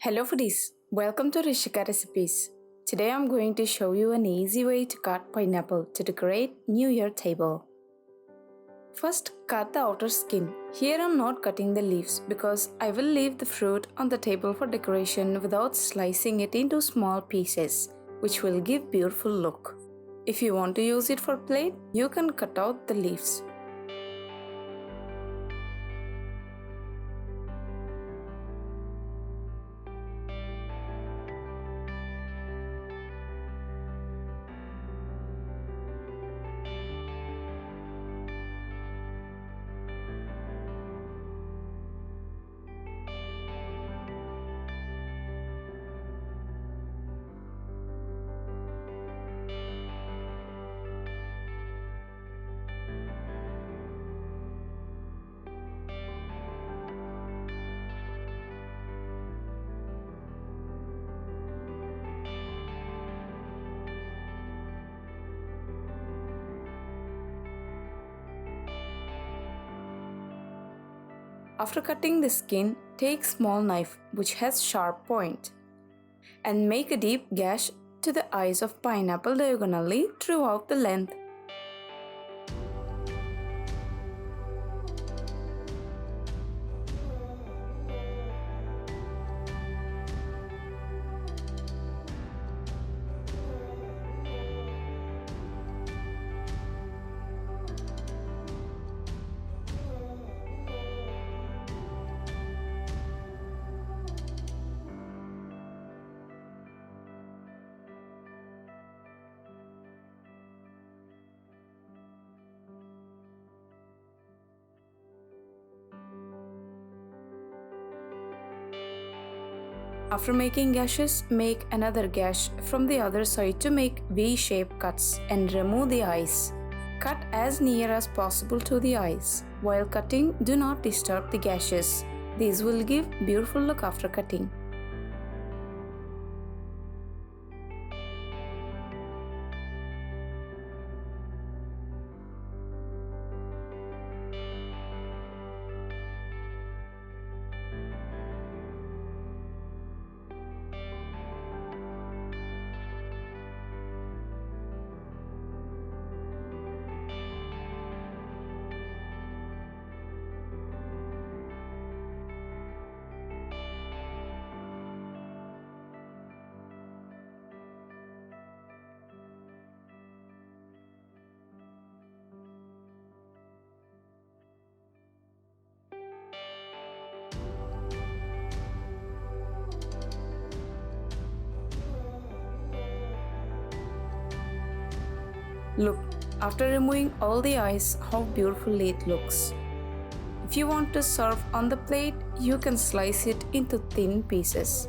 Hello foodies, welcome to Rishika recipes. Today I'm going to show you an easy way to cut pineapple to decorate New Year table. First, cut the outer skin. Here I'm not cutting the leaves because I will leave the fruit on the table for decoration without slicing it into small pieces, which will give beautiful look. If you want to use it for plate, you can cut out the leaves. After cutting the skin, take small knife which has sharp point and make a deep gash to the eyes of pineapple diagonally throughout the length. After making gashes, make another gash from the other side to make V-shaped cuts and remove the eyes. Cut as near as possible to the eyes. While cutting, do not disturb the gashes. These will give beautiful look after cutting. Look, after removing all the eyes, how beautifully it looks. If you want to serve on the plate, you can slice it into thin pieces.